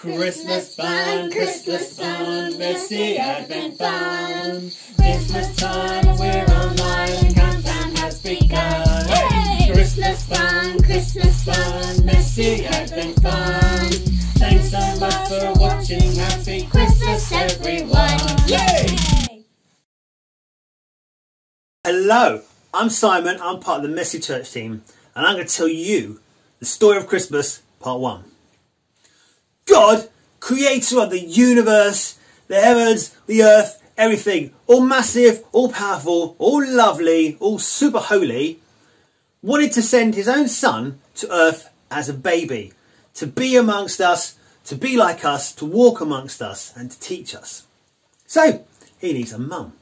Christmas fun, messy Advent fun. Christmas time, we're online, countdown has begun. Yay! Christmas fun, messy Advent fun. Thanks so much for watching, happy Christmas everyone. Yay! Hello, I'm Simon, I'm part of the Messy Church team, and I'm going to tell you the story of Christmas, part 1. God, creator of the universe, the heavens, the earth, everything, all massive, all powerful, all lovely, all super holy, wanted to send his own son to earth as a baby, to be amongst us, to be like us, to walk amongst us and to teach us. So, he needs a mum.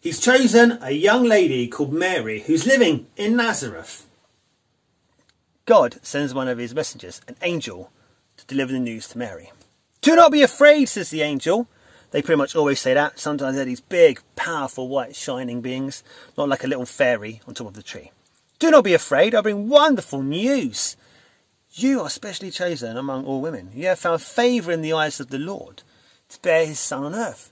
He's chosen a young lady called Mary who's living in Nazareth. God sends one of his messengers, an angel, to deliver the news to Mary. Do not be afraid, says the angel. They pretty much always say that. Sometimes they're these big, powerful, white, shining beings, not like a little fairy on top of the tree. Do not be afraid, I bring wonderful news. You are specially chosen among all women. You have found favour in the eyes of the Lord to bear his son on earth.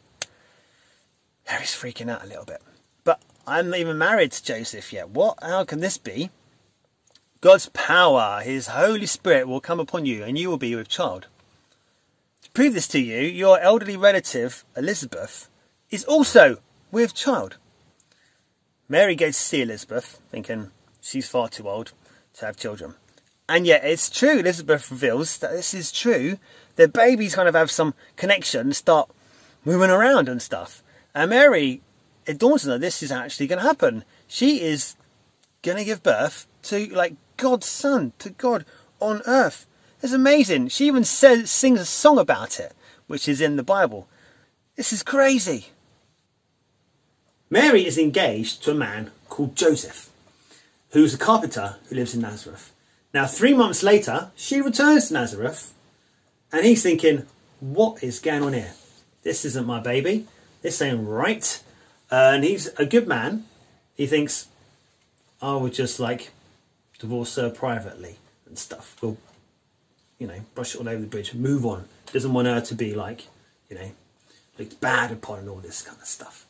Mary's freaking out a little bit. But I'm not even married to Joseph yet. What? How can this be? God's power, his Holy Spirit will come upon you and you will be with child. To prove this to you, your elderly relative, Elizabeth, is also with child. Mary goes to see Elizabeth, thinking she's far too old to have children. And yet it's true, Elizabeth reveals that this is true. Their babies kind of have some connection, start moving around and stuff. And Mary, it dawns on her this is actually going to happen. She is going to give birth to like God's son, to God on earth. It's amazing. She even sings a song about it, which is in the Bible. This is crazy. Mary is engaged to a man called Joseph, who's a carpenter who lives in Nazareth. Now, 3 months later, she returns to Nazareth, and he's thinking, what is going on here? This isn't my baby. This ain't right. And he's a good man. He thinks, I would just like divorce her privately and stuff. We'll, brush it all over the bridge, move on. Doesn't want her to be like, looked bad upon and all this kind of stuff.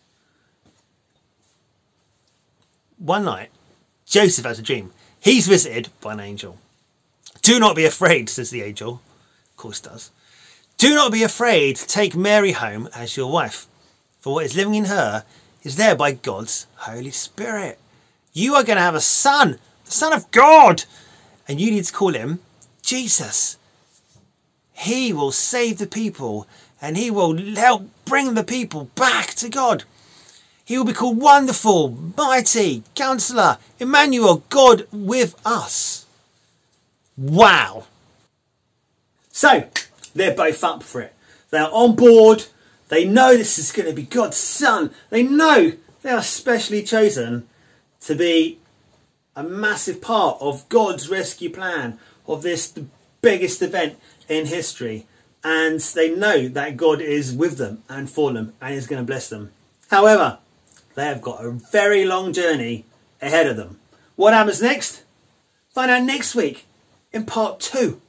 One night, Joseph has a dream. He's visited by an angel. Do not be afraid, says the angel. Of course does. Do not be afraid to take Mary home as your wife. For what is living in her is there by God's Holy Spirit. You are going to have a son, the Son of God. And you need to call him Jesus. He will save the people and he will help bring the people back to God. He will be called Wonderful, Mighty, Counselor, Emmanuel, God with us. Wow. So, they're both up for it. They're on board. They know this is going to be God's son. They know they are specially chosen to be a massive part of God's rescue plan of this, the biggest event in history. And they know that God is with them and for them and is going to bless them. However, they have got a very long journey ahead of them. What happens next? Find out next week in part 2.